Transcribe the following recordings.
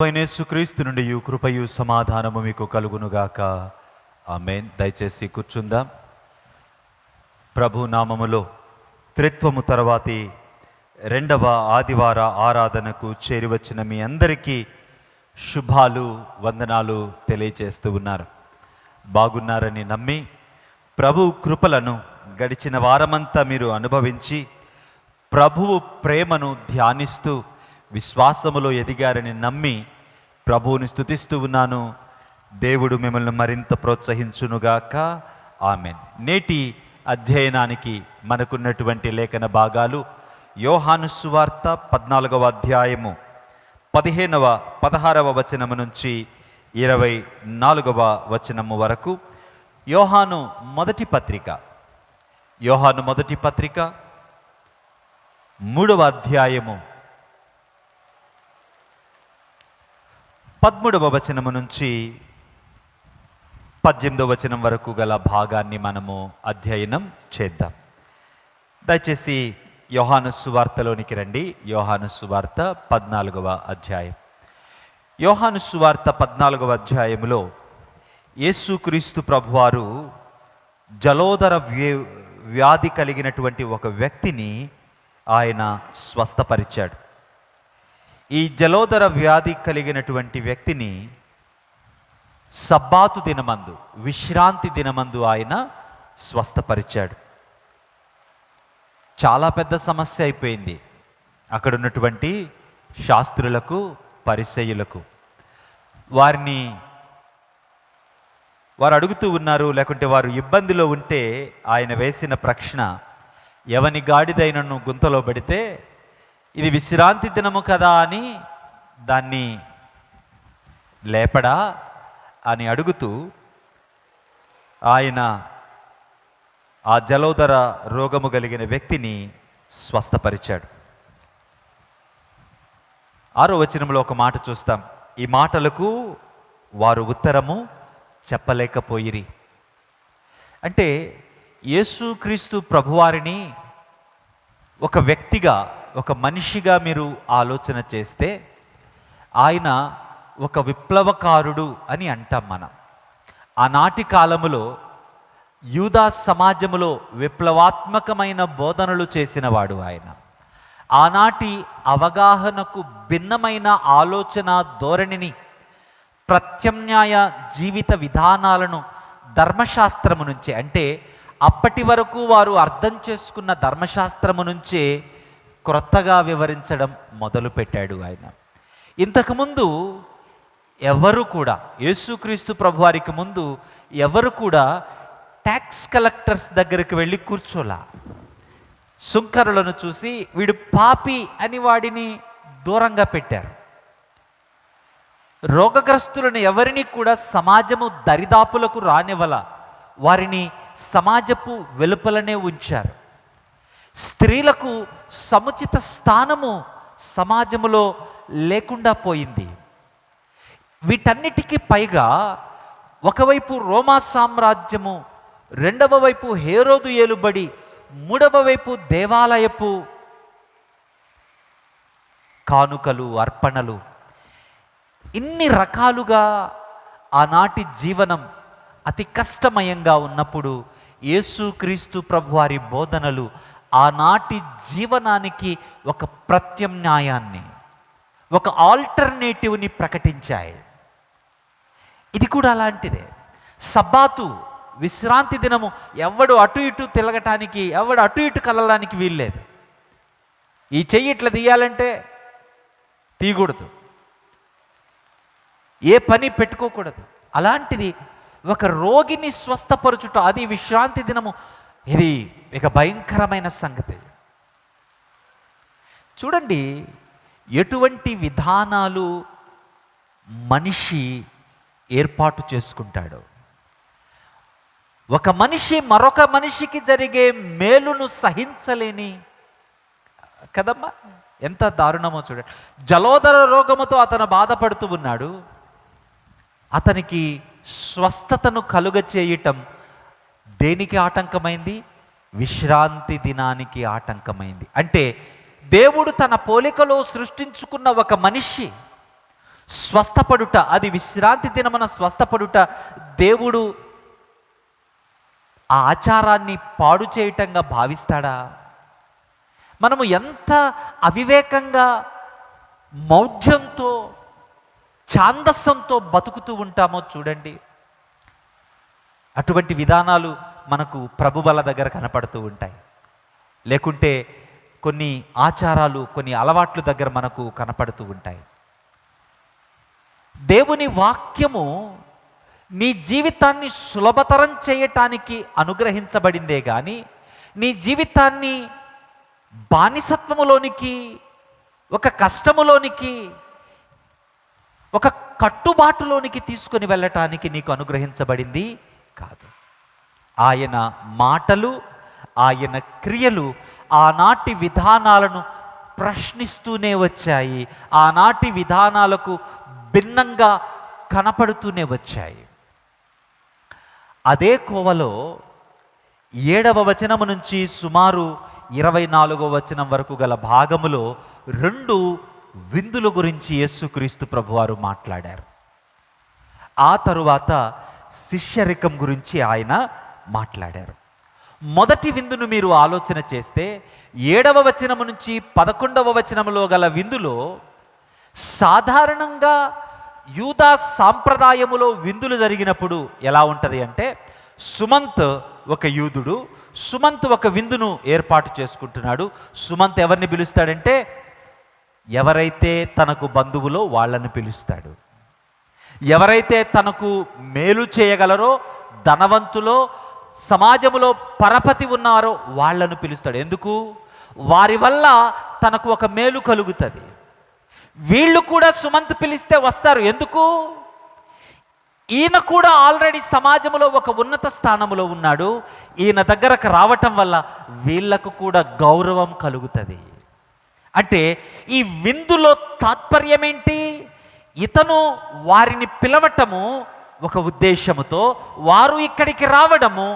యేసుక్రీస్తు నుండి కృపయు సమాధానము మీకు కలుగునుగాక. ఆమేన్. దయచేసి కూర్చుందాం. ప్రభు నామములో త్రిత్వము తర్వాతి రెండవ ఆదివార ఆరాధనకు చేరివచ్చిన మీ అందరికీ శుభాలు, వందనాలు తెలియజేస్తూ ఉన్నారు. బాగున్నారని నమ్మి ప్రభు కృపలను గడిచిన వారమంతా మీరు అనుభవించి ప్రభువు ప్రేమను ధ్యానిస్తూ విశ్వాసములో ఎదిగారని నమ్మి ప్రభువుని స్తుతిస్తూ ఉన్నాను. దేవుడు మిమ్మల్ని మరింత ప్రోత్సహించునుగాక. ఆమేన్. నేటి అధ్యయనానికి మనకున్నటువంటి లేఖన భాగాలు యోహాను సువార్త 14వ అధ్యాయము 16వ వచనము నుంచి 24వ వచనము వరకు. యోహాను మొదటి పత్రిక 3వ అధ్యాయము 13వ వచనము నుంచి 18వ వచనం వరకు గల భాగాన్ని మనము అధ్యయనం చేద్దాం. దయచేసి యోహాను సువార్తలోనికి రండి. యోహాను సువార్త 14వ అధ్యాయం. యోహాను సువార్త 14వ అధ్యాయములో యేసుక్రీస్తు ప్రభువారు జలోదర వ్యాధి కలిగినటువంటి ఒక వ్యక్తిని ఆయన స్వస్థపరిచాడు. ఈ జలోదర వ్యాధి కలిగినటువంటి వ్యక్తిని సబ్బాతు దినమందు, విశ్రాంతి దినమందు ఆయన స్వస్థపరిచాడు. చాలా పెద్ద సమస్య అయిపోయింది అక్కడ ఉన్నటువంటి శాస్త్రులకు, పరిసయ్యులకు. వారు అడుగుతూ ఉన్నారు, లేకుంటే వారు ఇబ్బందిలో ఉంటే ఆయన వేసిన ప్రశ్న, ఎవని గాడిదైనను గుంతలో పడితే ఇది విశ్రాంతి దినము కదా అని దాన్ని లేపడా అని అడుగుతూ ఆయన ఆ జలోదర రోగము కలిగిన వ్యక్తిని స్వస్థపరిచాడు. 6వ వచనంలో ఒక మాట చూస్తాం. ఈ మాటలకు వారు ఉత్తరము చెప్పలేకపోయిరి. అంటే యేసుక్రీస్తు ప్రభువారిని ఒక వ్యక్తిగా, ఒక మనిషిగా మీరు ఆలోచన చేస్తే ఆయన ఒక విప్లవకారుడు అని అంటాం మనం. ఆనాటి కాలములో యూదా సమాజములో విప్లవాత్మకమైన బోధనలు చేసినవాడు ఆయన. ఆనాటి అవగాహనకు భిన్నమైన ఆలోచన ధోరణిని, ప్రత్యామ్నాయ జీవిత విధానాలను ధర్మశాస్త్రము నుంచే, అంటే అప్పటి వరకు వారు అర్థం చేసుకున్న ధర్మశాస్త్రము నుంచే క్రొత్తగా వివరించడం మొదలుపెట్టాడు ఆయన. ఇంతకుముందు ఎవరు కూడా, యేసుక్రీస్తు ప్రభువారికి ముందు ఎవరు కూడా ట్యాక్స్ కలెక్టర్స్ దగ్గరికి వెళ్ళి కూర్చోలా. సుంకరులను చూసి వీడు పాపి అని వాడిని దూరంగా పెట్టారు. రోగగ్రస్తులను ఎవరిని కూడా సమాజము దరిదాపులకు రానివ్వల, వారిని సమాజపు వెలుపలనే ఉంచారు. స్త్రీలకు సముచిత స్థానము సమాజములో లేకుండా పోయింది. వీటన్నిటికీ పైగా ఒకవైపు రోమా సామ్రాజ్యము, రెండవ వైపు హేరోదు ఏలుబడి, మూడవ వైపు దేవాలయపు కానుకలు, అర్పణలు, ఇన్ని రకాలుగా ఆనాటి జీవనం అతి కష్టమయంగా ఉన్నప్పుడు యేసుక్రీస్తు ప్రభువారి బోధనలు ఆనాటి జీవనానికి ఒక ప్రత్యామ్నాయాన్ని, ఒక ఆల్టర్నేటివ్ని ప్రకటించాయి. ఇది కూడా అలాంటిదే. సబ్బాతు, విశ్రాంతి దినము, ఎవడు అటు ఇటు తిరగటానికి, ఎవడు అటు ఇటు కదలడానికి వీల్లేదు. ఈ చెయ్యి ఇట్లా తీయాలంటే తీయకూడదు, ఏ పని పెట్టుకోకూడదు. అలాంటిది ఒక రోగిని స్వస్థపరచుట, అది విశ్రాంతి దినము, ఇది ఇక భయంకరమైన సంగతి. చూడండి ఎటువంటి విధానాలు మనిషి ఏర్పాటు చేసుకుంటాడు. ఒక మనిషి మరొక మనిషికి జరిగే మేలును సహించలేని కదమ్మా, ఎంత దారుణమో చూడండి. జలోదర రోగముతో అతను బాధపడుతూ ఉన్నాడు. అతనికి స్వస్థతను కలుగచేయటం దేనికి ఆటంకమైంది? విశ్రాంతి దినానికి ఆటంకమైంది. అంటే దేవుడు తన పోలికలో సృష్టించుకున్న ఒక మనిషి స్వస్థపడుట, అది విశ్రాంతి దినమున స్వస్థపడుట దేవుడు ఆ ఆచారాన్ని పాడు చేయటంగా భావిస్తాడా? మనము ఎంత అవివేకంగా, మౌఢ్యంతో, ఛాందస్సంతో బతుకుతూ ఉంటామో చూడండి. అటువంటి విధానాలు మనకు ప్రభుబల దగ్గర కనపడుతూ ఉంటాయి. లేకుంటే కొన్ని ఆచారాలు, కొన్ని అలవాట్ల దగ్గర మనకు కనపడుతూ ఉంటాయి. దేవుని వాక్యము నీ జీవితాన్ని సులభతరం చేయటానికి అనుగ్రహించబడిందే కానీ నీ జీవితాన్ని బానిసత్వములోనికి, ఒక కష్టములోనికి, ఒక కట్టుబాటులోనికి తీసుకొని వెళ్ళటానికి నీకు అనుగ్రహించబడింది కాదు. ఆయన మాటలు, ఆయన క్రియలు ఆనాటి విధానాలను ప్రశ్నిస్తూనే వచ్చాయి. ఆనాటి విధానాలకు భిన్నంగా కనపడుతూనే వచ్చాయి. అదే కోవలో 7వ వచనము నుంచి సుమారు 24వ వచనం వరకు గల భాగములో 2 విందుల గురించి యేసుక్రీస్తు ప్రభువారు మాట్లాడారు. ఆ తరువాత శిష్యరికం గురించి ఆయన మాట్లాడారు. మొదటి విందును మీరు ఆలోచన చేస్తే 7వ వచనము నుంచి 11వ వచనములో గల విందులో సాధారణంగా యూదా సాంప్రదాయములో విందులు జరిగినప్పుడు ఎలా ఉంటుంది అంటే, సుమంత్ ఒక యూదుడు, సుమంత్ ఒక విందును ఏర్పాటు చేసుకుంటున్నాడు. సుమంత్ ఎవరిని పిలుస్తాడంటే, ఎవరైతే తనకు బంధువులో వాళ్ళని పిలుస్తాడు. ఎవరైతే తనకు మేలు చేయగలరో, ధనవంతులో, సమాజంలో పరపతి ఉన్నారో వాళ్ళను పిలుస్తాడు. ఎందుకు? వారి వల్ల తనకు ఒక మేలు కలుగుతుంది. వీళ్ళు కూడా సుమంత్ పిలిస్తే వస్తారు. ఎందుకు? ఈయన కూడా ఆల్రెడీ సమాజంలో ఒక ఉన్నత స్థానంలో ఉన్నాడు. ఈయన దగ్గరకు రావటం వల్ల వీళ్ళకు కూడా గౌరవం కలుగుతుంది. అంటే ఈ విందులో తాత్పర్యం ఏంటి? ఇతను వారిని పిలవటము ఒక ఉద్దేశముతో, వారు ఇక్కడికి రావడము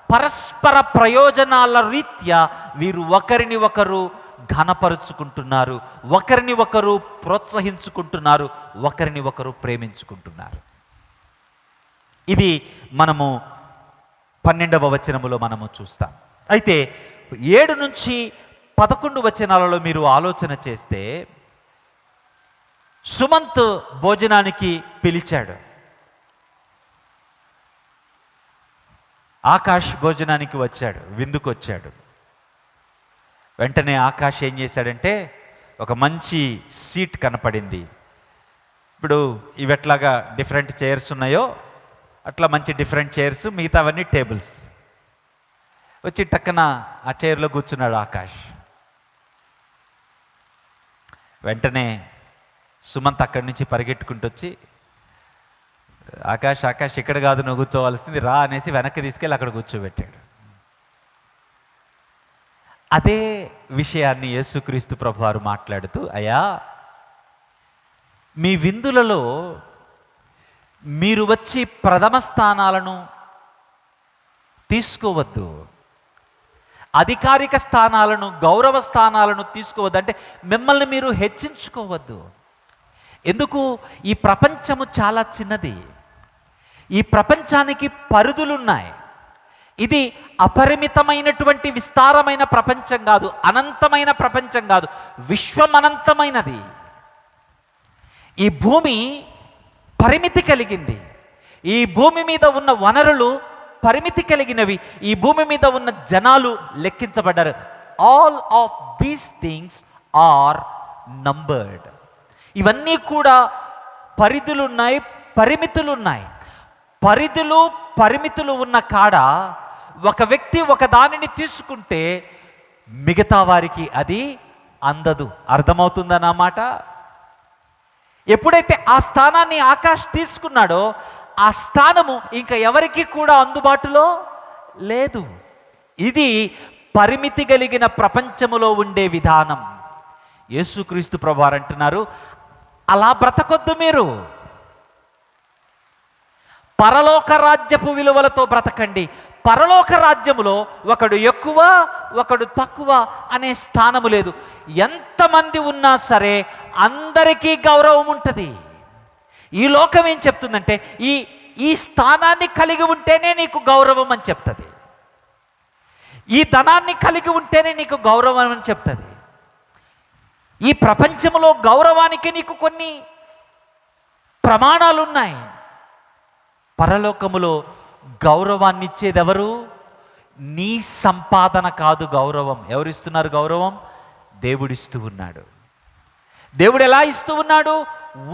పరస్పర ప్రయోజనాల రీత్యా వీరు ఒకరిని ఒకరు ఘనపరుచుకుంటున్నారు, ఒకరిని ఒకరు ప్రోత్సహించుకుంటున్నారు, ఒకరిని ఒకరు ప్రేమించుకుంటున్నారు. ఇది మనము 12వ వచనములో మనము చూస్తాం. అయితే 7 నుంచి 11 వచనాలలో మీరు ఆలోచన చేస్తే, సుమంత్ భోజనానికి పిలిచాడు. ఆకాష్ భోజనానికి వచ్చాడు, విందుకు వచ్చాడు. వెంటనే ఆకాష్ ఏం చేశాడంటే, ఒక మంచి సీట్ కనపడింది. ఇప్పుడు ఇవి ఎట్లాగా డిఫరెంట్ చైర్స్ ఉన్నాయో అట్లా మంచి డిఫరెంట్ చైర్స్, మిగతావన్నీ టేబుల్స్. వచ్చి టక్కన ఆ చైర్లో కూర్చున్నాడు ఆకాష్. వెంటనే సుమంత్ అక్కడి నుంచి పరిగెట్టుకుంటూ వచ్చి, ఆకాష్ ఆకాష్ ఇక్కడ కాదు నువ్వు కూర్చోవలసింది, రా అనేసి వెనక్కి తీసుకెళ్ళి అక్కడ కూర్చోబెట్టాడు. అదే విషయాన్ని యేసుక్రీస్తు ప్రభువారు మాట్లాడుతూ, అయ్యా మీ విందులలో మీరు వచ్చి ప్రథమ స్థానాలను తీసుకోవద్దు, అధికారిక స్థానాలను, గౌరవ స్థానాలను తీసుకోవద్దు. అంటే మిమ్మల్ని మీరు హెచ్చించుకోవద్దు. ఎందుకు? ఈ ప్రపంచము చాలా చిన్నది. ఈ ప్రపంచానికి పరిధులున్నాయి. ఇది అపరిమితమైనటువంటి విస్తారమైన ప్రపంచం కాదు, అనంతమైన ప్రపంచం కాదు, విశ్వం అనంతమైనది. ఈ భూమి పరిమితి కలిగింది. ఈ భూమి మీద ఉన్న వనరులు పరిమితి కలిగినవి. ఈ భూమి మీద ఉన్న జనాలు లెక్కించబడ్డారు. All of these things are numbered. ఇవన్నీ కూడా పరిధులున్నాయి, పరిమితులున్నాయి. పరిధులు పరిమితులు ఉన్న కాడ ఒక వ్యక్తి ఒక దానిని తీసుకుంటే మిగతా వారికి అది అందదు. అర్థమవుతుందన్న మాట. ఎప్పుడైతే ఆ స్థానాన్ని ఆకాష్ తీసుకున్నాడో ఆ స్థానము ఇంకా ఎవరికి కూడా అందుబాటులో లేదు. ఇది పరిమితి కలిగిన ప్రపంచములో ఉండే విధానం. యేసుక్రీస్తు ప్రభువారు అంటున్నారు, అలా బ్రతకొద్దు మీరు. పరలోక రాజ్యపు విలువలతో బ్రతకండి. పరలోక రాజ్యములో ఒకడు ఎక్కువ, ఒకడు తక్కువ అనే స్థానము లేదు. ఎంతమంది ఉన్నా సరే అందరికీ గౌరవం ఉంటుంది. ఈ లోకం ఏం చెప్తుందంటే ఈ ఈ స్థానాన్ని కలిగి ఉంటేనే నీకు గౌరవం అని చెప్తుంది, ఈ ధనాన్ని కలిగి ఉంటేనే నీకు గౌరవం అని చెప్తుంది. ఈ ప్రపంచంలో గౌరవానికి నీకు కొన్ని ప్రమాణాలు ఉన్నాయి. పరలోకములో గౌరవాన్ని ఇచ్చేది ఎవరు? నీ సంపాదన కాదు గౌరవం. ఎవరిస్తున్నారు గౌరవం? దేవుడిస్తూ ఉన్నాడు. దేవుడు ఎలా ఇస్తూ ఉన్నాడు?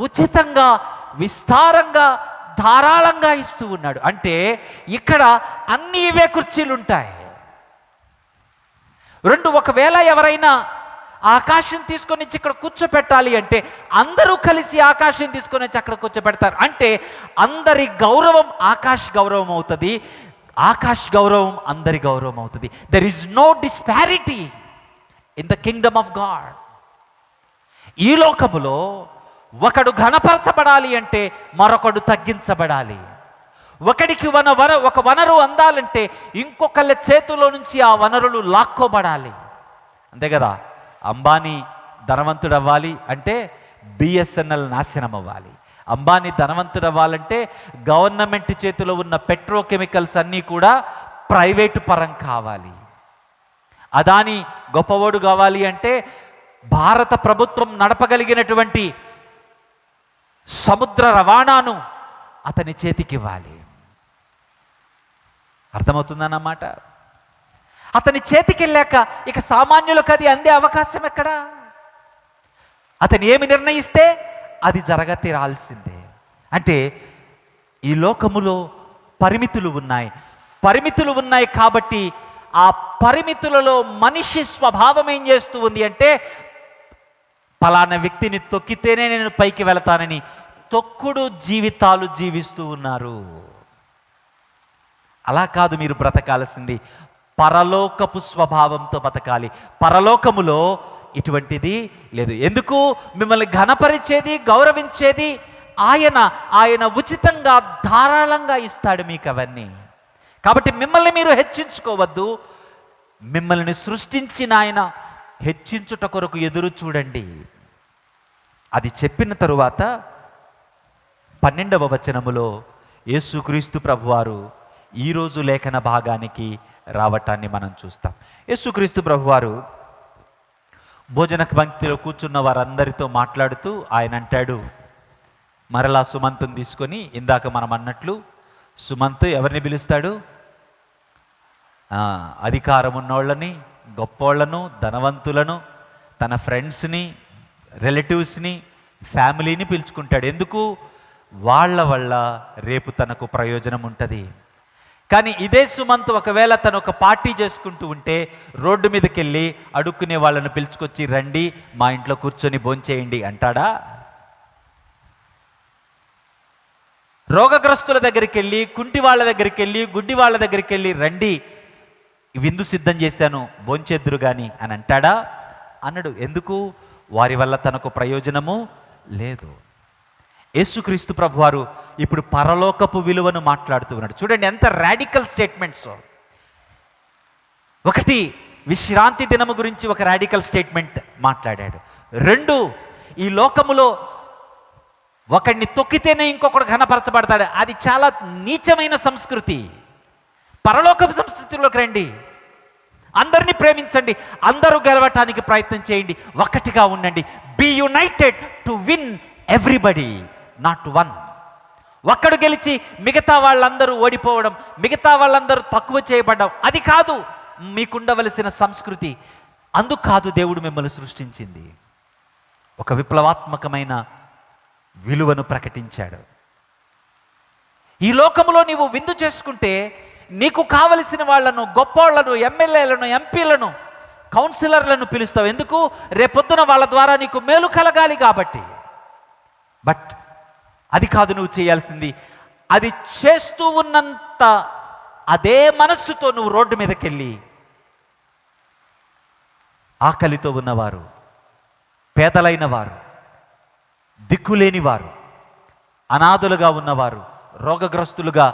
ఉచితంగా, విస్తారంగా, ధారాళంగా ఇస్తూ ఉన్నాడు. అంటే ఇక్కడ అన్ని ఇవే కుర్చీలు ఉంటాయి. రెండు, ఒకవేళ ఎవరైనా ఆకాశం తీసుకొని వచ్చి ఇక్కడ కూర్చోపెట్టాలి అంటే అందరూ కలిసి ఆకాశం తీసుకొని వచ్చి అక్కడ కూర్చోపెడతారు. అంటే అందరి గౌరవం ఆకాశ్ గౌరవం అవుతుంది, ఆకాశ్ గౌరవం అందరి గౌరవం అవుతుంది. There is no disparity in the kingdom of God. ఈ లోకములో ఒకడు ఘనపరచబడాలి అంటే మరొకడు తగ్గించబడాలి. ఒకడికి ఒక వనరు అందాలంటే ఇంకొకళ్ళ చేతిలో నుంచి ఆ వనరులు లాక్కోబడాలి. అంతే కదా. అంబానీ ధనవంతుడు అవ్వాలి అంటే బిఎస్ఎన్ఎల్ నాశనం అవ్వాలి. అంబానీ ధనవంతుడు అవ్వాలంటే గవర్నమెంట్ చేతిలో ఉన్న పెట్రోకెమికల్స్ అన్నీ కూడా ప్రైవేటు పరం కావాలి. అదాని గొప్పవాడు కావాలి అంటే భారత ప్రభుత్వం నడపగలిగినటువంటి సముద్ర రవాణాను అతని చేతికి ఇవ్వాలి. అర్థమవుతుందన్నమాట. అతని చేతికి వెళ్ళాక ఇక సామాన్యులకు అది అందే అవకాశం ఎక్కడా? అతను ఏమి నిర్ణయిస్తే అది జరగతీరాల్సిందే. అంటే ఈ లోకములో పరిమితులు ఉన్నాయి. పరిమితులు ఉన్నాయి కాబట్టి ఆ పరిమితులలో మనిషి స్వభావం ఏం చేస్తూ ఉంది అంటే పలానా వ్యక్తిని తొక్కితేనే నేను పైకి వెళతానని తొక్కుడు జీవితాలు జీవిస్తూ ఉన్నారు. అలా కాదు మీరు బ్రతకాల్సింది. పరలోకపు స్వభావంతో బతకాలి. పరలోకములో ఇటువంటిది లేదు. ఎందుకు? మిమ్మల్ని ఘనపరిచేది, గౌరవించేది ఆయన ఉచితంగా ధారాళంగా ఇస్తాడు మీకు అవన్నీ. కాబట్టి మిమ్మల్ని మీరు హెచ్చించుకోవద్దు. మిమ్మల్ని సృష్టించిన ఆయన హెచ్చించుట కొరకు ఎదురు చూడండి. అది చెప్పిన తరువాత 12వ వచనములో యేసుక్రీస్తు ప్రభువారు ఈరోజు లేఖన భాగానికి రావటాన్ని మనం చూస్తాం. యేసుక్రీస్తు ప్రభువారు భోజన పంక్తిలో కూర్చున్న వారందరితో మాట్లాడుతూ ఆయన అంటాడు, మరలా సుమంతుని తీసుకొని, ఇందాక మనం అన్నట్లు సుమంత్ ఎవరిని పిలుస్తాడు? అధికారం ఉన్నోళ్ళని, గొప్పోళ్లను, ధనవంతులను, తన ఫ్రెండ్స్ని, రిలేటివ్స్ని, ఫ్యామిలీని పిలుచుకుంటాడు. ఎందుకు? వాళ్ళ వల్ల రేపు తనకు ప్రయోజనం ఉంటుంది. కానీ ఇదే సుమంత్ ఒకవేళ తను ఒక పార్టీ చేసుకుంటూ ఉంటే రోడ్డు మీదకి వెళ్ళి అడుక్కునే వాళ్ళను పిలుచుకొచ్చి, రండి మా ఇంట్లో కూర్చొని భోంచేయండి అంటాడా? రోగగ్రస్తుల దగ్గరికి వెళ్ళి, కుంటి వాళ్ళ దగ్గరికి వెళ్ళి, గుడ్డి వాళ్ళ దగ్గరికి వెళ్ళి, రండి విందు సిద్ధం చేశాను భోంచేద్దురు కానీ అని అంటాడా? అన్నాడు. ఎందుకు? వారి వల్ల తనకు ప్రయోజనము లేదు. యేసుక్రీస్తు ప్రభువారు ఇప్పుడు పరలోకపు విలువను మాట్లాడుతూ ఉన్నాడు. చూడండి ఎంత రాడికల్ స్టేట్మెంట్స్. ఒకటి, విశ్రాంతి దినము గురించి ఒక రాడికల్ స్టేట్మెంట్ మాట్లాడాడు. 2, ఈ లోకములో ఒకడిని తొక్కితేనే ఇంకొకడు ఘనపరచబడతాడు. అది చాలా నీచమైన సంస్కృతి. పరలోకపు సంస్కృతిలోకి రండి. అందరినీ ప్రేమించండి, అందరూ గెలవటానికి ప్రయత్నం చేయండి, ఒక్కటిగా ఉండండి. Be united to win everybody, not one. ఒక్కడు గెలిచి మిగతా వాళ్ళందరూ ఓడిపోవడం, మిగతా వాళ్ళందరూ తక్కువ చేయబడడం, అది కాదు మీకుండవలసిన సంస్కృతి. అందుకు కాదు దేవుడు మిమ్మల్ని సృష్టించింది. ఒక విప్లవాత్మకమైన విలువను ప్రకటించాడు. ఈ లోకంలో నీవు విందు చేసుకుంటే నీకు కావలసిన వాళ్లను, గొప్పోళ్లను, ఎమ్మెల్యేలను, ఎంపీలను, కౌన్సిలర్లను పిలుస్తావు. ఎందుకు? రేపొద్దున వాళ్ళ ద్వారా నీకు మేలు కలగాలి కాబట్టి. బట్ అది కాదు నువ్వు చేయాల్సింది. అది చేస్తూ ఉన్నంత అదే మనస్సుతో నువ్వు రోడ్డు మీదకి వెళ్ళి ఆకలితో ఉన్నవారు, పేదలైన వారు, దిక్కులేని వారు, అనాథులుగా ఉన్నవారు, రోగగ్రస్తులుగా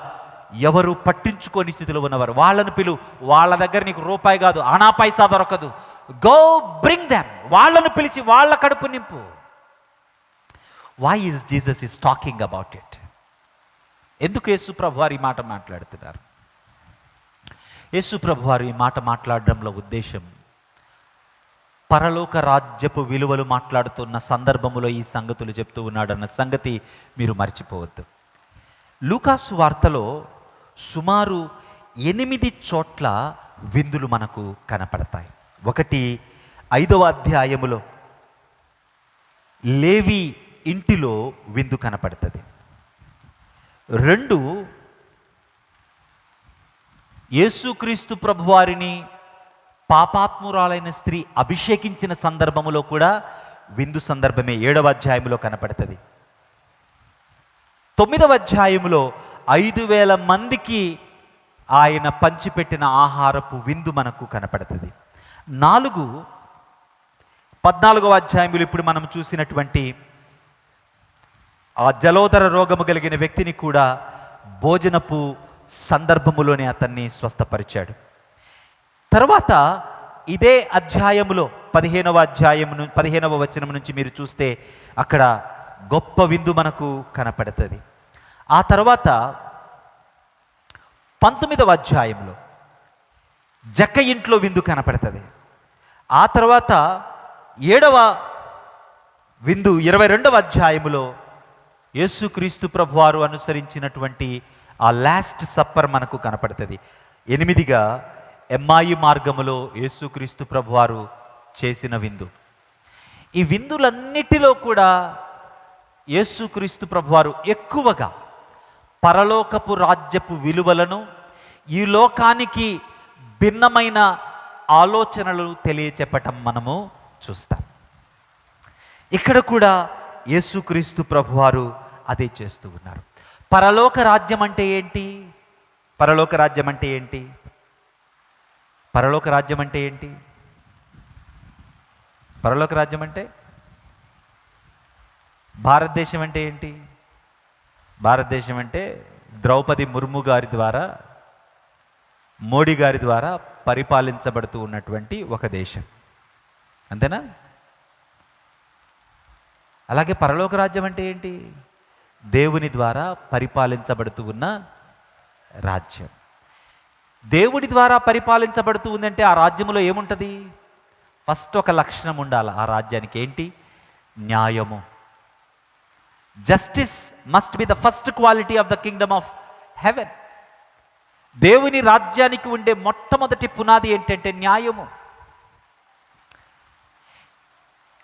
ఎవరు పట్టించుకోని స్థితిలో ఉన్నవారు వాళ్ళను పిలువు. వాళ్ళ దగ్గర నీకు రూపాయి కాదు, ఆనా పైసా దొరకదు. Go bring them. వాళ్ళను పిలిచి వాళ్ళ కడుపు నింపు. Why is Jesus is talking about it? ఎందుకు యేసు ప్రభు వారు ఈ మాట మాట్లాడుతున్నారు? యేసు ప్రభు వారు ఈ మాట మాట్లాడడంలో ఉద్దేశం, పరలోక రాజ్యపు విలువలు మాట్లాడుతున్న సందర్భములో ఈ సంగతులు చెప్తూ ఉన్నాడన్న సంగతి మీరు మర్చిపోవద్దు. లూకాసు వార్తలో సుమారు 8 చోట్ల విందులు మనకు కనపడతాయి. ఒకటి 5వ అధ్యాయములో లేవి ఇంటిలో విందు కనపడుతుంది. 2 యేసుక్రీస్తు ప్రభువారిని పాపాత్మురాలైన స్త్రీ అభిషేకించిన సందర్భములో కూడా విందు సందర్భమే 7వ అధ్యాయంలో కనపడుతుంది. 9వ అధ్యాయంలో 5,000 మందికి ఆయన పంచిపెట్టిన ఆహారపు విందు మనకు కనపడుతుంది. 14వ అధ్యాయంలో ఇప్పుడు మనం చూసినటువంటి ఆ జలోదర రోగము కలిగిన వ్యక్తిని కూడా భోజనపు సందర్భములోనే అతన్ని స్వస్థపరిచాడు. తర్వాత ఇదే అధ్యాయములో 15వ వచనం నుంచి మీరు చూస్తే అక్కడ గొప్ప విందు మనకు కనపడుతుంది. ఆ తర్వాత 19వ అధ్యాయంలో జక్క ఇంట్లో విందు కనపడుతుంది. ఆ తర్వాత 7వ విందు 22వ అధ్యాయములో యేసుక్రీస్తు ప్రభువారు అనుసరించినటువంటి ఆ లాస్ట్ సప్పర్ మనకు కనపడుతుంది. 8గా ఎమ్మాయి మార్గములో యేసుక్రీస్తు ప్రభువారు చేసిన విందు. ఈ విందులన్నిటిలో కూడా యేసుక్రీస్తు ప్రభువారు ఎక్కువగా పరలోకపు రాజ్యపు విలువలను, ఈ లోకానికి భిన్నమైన ఆలోచనలు తెలియచెప్పటం మనము చూస్తాం. ఇక్కడ కూడా యేసుక్రీస్తు ప్రభువారు అదే చేస్తూ ఉన్నారు. పరలోక రాజ్యం అంటే ఏంటి? పరలోక రాజ్యం అంటే ఏంటి? పరలోక రాజ్యం అంటే ఏంటి? పరలోక రాజ్యం అంటే భారతదేశం అంటే ఏంటి? భారతదేశం అంటే ద్రౌపది ముర్ము గారి ద్వారా, మోడీ గారి ద్వారా పరిపాలించబడుతూ ఉన్నటువంటి ఒక దేశం, అంతేనా? అలాగే పరలోక రాజ్యం అంటే ఏంటి? దేవుని ద్వారా పరిపాలించబడుతూ ఉన్న రాజ్యం. దేవుడి ద్వారా పరిపాలించబడుతూ ఉందంటే ఆ రాజ్యంలో ఏముంటుంది? ఫస్ట్ ఒక లక్షణం ఉండాలి ఆ రాజ్యానికి. ఏంటి? న్యాయము. Justice must be the first quality of the kingdom of haven. దేవుని రాజ్యానికి ఉండే మొట్టమొదటి పునాది ఏంటంటే న్యాయము.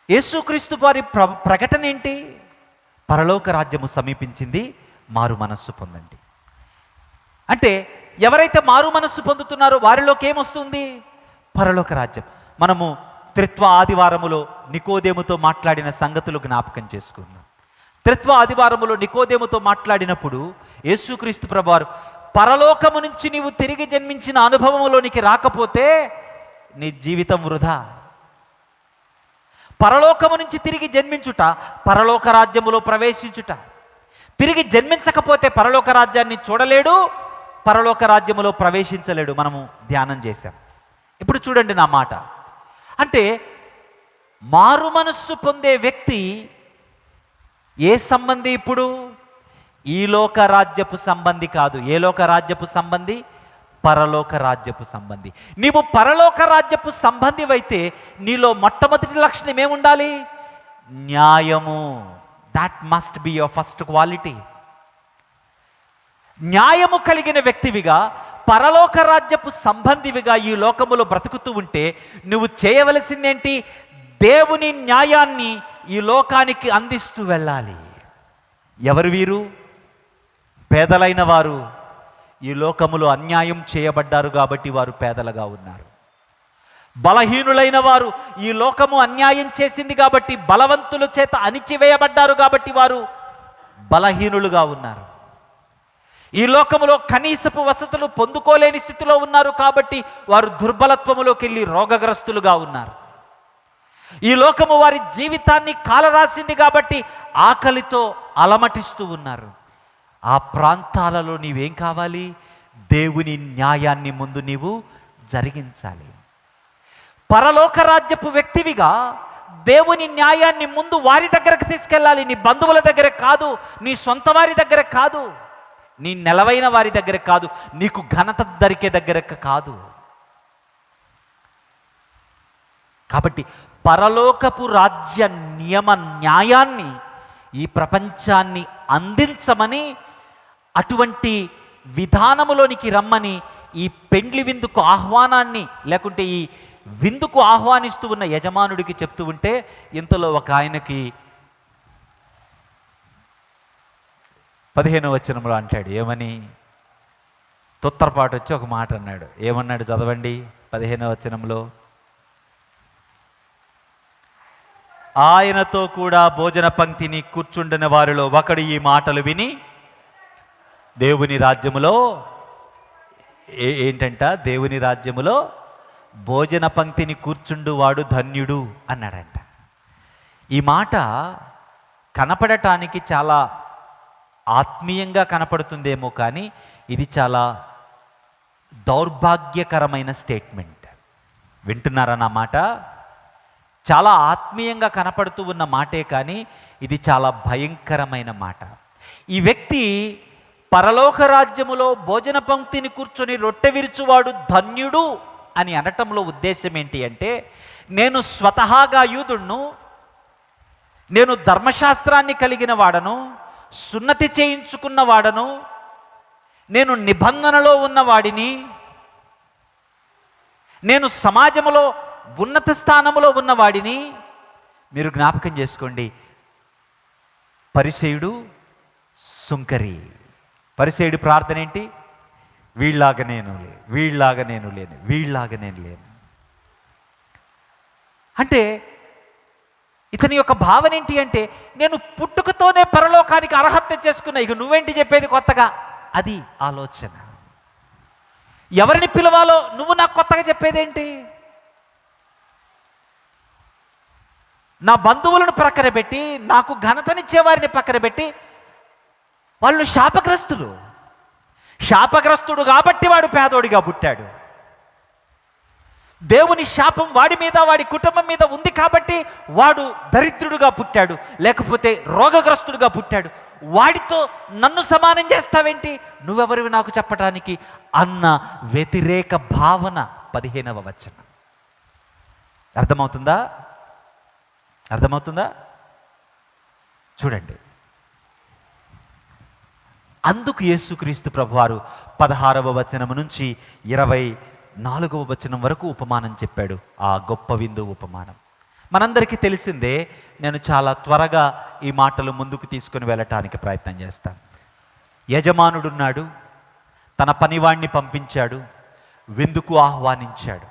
యేసుక్రీస్తు వారి ప్రకటన ఏంటి? పరలోక రాజ్యము సమీపించింది, మారు మనస్సు పొందండి. అంటే ఎవరైతే మారు మనస్సు పొందుతున్నారో వారిలోకి ఏమొస్తుంది? పరలోక రాజ్యం. మనము త్రిత్వ ఆదివారములో నికోదేముతో మాట్లాడిన సంగతులు జ్ఞాపకం చేసుకున్నాం. త్రిత్వ ఆదివారములో నికోదేముతో మాట్లాడినప్పుడు యేసుక్రీస్తు ప్రభువారు, పరలోకము నుంచి నీవు తిరిగి జన్మించిన అనుభవంలోనికి రాకపోతే నీ జీవితం వృధా. పరలోకము నుంచి తిరిగి జన్మించుట, పరలోక రాజ్యములో ప్రవేశించుట. తిరిగి జన్మించకపోతే పరలోక రాజ్యాన్ని చూడలేడు, పరలోక రాజ్యములో ప్రవేశించలేడు. మనము ధ్యానం చేశాం. ఇప్పుడు చూడండి నా మాట. అంటే మారు మనస్సు పొందే వ్యక్తి ఏ సంబంధి? ఇప్పుడు ఈ లోక రాజ్యపు సంబంధి కాదు. ఏ లోక రాజ్యపు సంబంధి? పరలోక రాజ్యపు సంబంధి. నీవు పరలోక రాజ్యపు సంబంధివైతే నీలో మొట్టమొదటి లక్షణం ఏముండాలి? న్యాయము. That must be your first quality. న్యాయము కలిగిన వ్యక్తివిగా, పరలోక రాజ్యపు సంబంధివిగా ఈ లోకములో బ్రతుకుతూ ఉంటే నువ్వు చేయవలసిందేంటి? దేవుని న్యాయాన్ని ఈ లోకానికి అందిస్తూ వెళ్ళాలి. ఎవరు వీరు? పేదలైన వారు. ఈ లోకములో అన్యాయం చేయబడ్డారు కాబట్టి వారు పేదలుగా ఉన్నారు. బలహీనులైన వారు, ఈ లోకము అన్యాయం చేసింది కాబట్టి బలవంతుల చేత అణిచివేయబడ్డారు కాబట్టి వారు బలహీనులుగా ఉన్నారు. ఈ లోకములో కనీసపు వసతులు పొందుకోలేని స్థితిలో ఉన్నారు కాబట్టి వారు దుర్బలత్వములోకి వెళ్ళి రోగగ్రస్తులుగా ఉన్నారు. ఈ లోకము వారి జీవితాన్ని కాలరాసింది కాబట్టి ఆకలితో అలమటిస్తూ ఉన్నారు. ఆ ప్రాంతాలలో నీవేం కావాలి? దేవుని న్యాయాన్ని ముందు నీవు జరిగించాలి. పరలోక రాజ్యపు వ్యక్తివిగా దేవుని న్యాయాన్ని ముందు వారి దగ్గరకు తీసుకెళ్ళాలి. నీ బంధువుల దగ్గర కాదు, నీ సొంత వారి దగ్గర కాదు, నీ నెలవైన వారి దగ్గర కాదు, నీకు ఘనత దొరికే దగ్గర కాదు. కాబట్టి పరలోకపు రాజ్య నియమ న్యాయాన్ని ఈ ప్రపంచాన్ని అందించమని, అటువంటి విధానములోనికి రమ్మని ఈ పెండ్లి విందుకు ఆహ్వానాన్ని, లేకుంటే ఈ విందుకు ఆహ్వానిస్తూ ఉన్న యజమానుడికి చెప్తూ ఉంటే, ఇంతలో ఒక ఆయనకి 15వ వచనంలో అంటాడు, ఏమని? తొత్తరపాటు వచ్చి ఒక మాట అన్నాడు. ఏమన్నాడు? చదవండి 15వ వచనంలో. ఆయనతో కూడా భోజన పంక్తిని కూర్చుండిన వారిలో ఒకడు ఈ మాటలు విని దేవుని రాజ్యములో ఏంటంట, దేవుని రాజ్యములో భోజన పంక్తిని కూర్చుండువాడు ధన్యుడు అన్నాడంట. ఈ మాట కనపడటానికి చాలా ఆత్మీయంగా కనపడుతుందేమో, కానీ ఇది చాలా దౌర్భాగ్యకరమైన స్టేట్మెంట్. వింటున్నారా నా మాట? చాలా ఆత్మీయంగా కనపడుతూ ఉన్న మాటే, కానీ ఇది చాలా భయంకరమైన మాట. ఈ వ్యక్తి పరలోక రాజ్యములో భోజన పంక్తిని కూర్చొని రొట్టె విరుచువాడు ధన్యుడు అని అనటంలో ఉద్దేశం ఏంటి అంటే, నేను స్వతహాగా యూదుణ్ణు, నేను ధర్మశాస్త్రాన్ని కలిగిన వాడను, సున్నతి చేయించుకున్న వాడను, నేను నిబంధనలో ఉన్నవాడిని, నేను సమాజంలో ఉన్నత స్థానంలో ఉన్నవాడిని. మీరు జ్ఞాపకం చేసుకోండి, పరిసయుడు సుంకరి. పరిసయుడి ప్రార్థన ఏంటి? వీళ్ళలాగా నేను లేను, వీళ్ళలాగా నేను లేను, వీళ్ళలాగా నేను లేను. అంటే ఇతని యొక్క భావన ఏంటి అంటే, నేను పుట్టుకతోనే పరలోకానికి అర్హత చేసుకున్నా, ఇక నువ్వేంటి చెప్పేది కొత్తగా? అది ఆలోచన. ఎవరిని పిలవాలో నువ్వు నాకు కొత్తగా చెప్పేదేంటి? నా బంధువులను పక్కన పెట్టి, నాకు ఘనతనిచ్చే వారిని పక్కన పెట్టి, వాళ్ళు శాపగ్రస్తులు. శాపగ్రస్తుడు కాబట్టి వాడు పేదోడిగా పుట్టాడు. దేవుని శాపం వాడి మీద, వాడి కుటుంబం మీద ఉంది కాబట్టి వాడు దరిద్రుడుగా పుట్టాడు, లేకపోతే రోగగ్రస్తుడుగా పుట్టాడు. వాడితో నన్ను సమానం చేస్తావేంటి, నువ్వెవరివి నాకు చెప్పటానికి అన్న వ్యతిరేక భావన 15వ వచనం. అర్థమవుతుందా? అర్థమవుతుందా? చూడండి, అందుకు యేసుక్రీస్తు ప్రభువారు 16వ వచనం నుంచి 24వ వచనం వరకు ఉపమానం చెప్పాడు. ఆ గొప్ప విందు ఉపమానం మనందరికీ తెలిసిందే. నేను చాలా త్వరగా ఈ మాటలు ముందుకు తీసుకుని వెళ్ళటానికి ప్రయత్నం చేస్తాను. యజమానుడున్నాడు, తన పనివాణ్ణి పంపించాడు, విందుకు ఆహ్వానించాడు.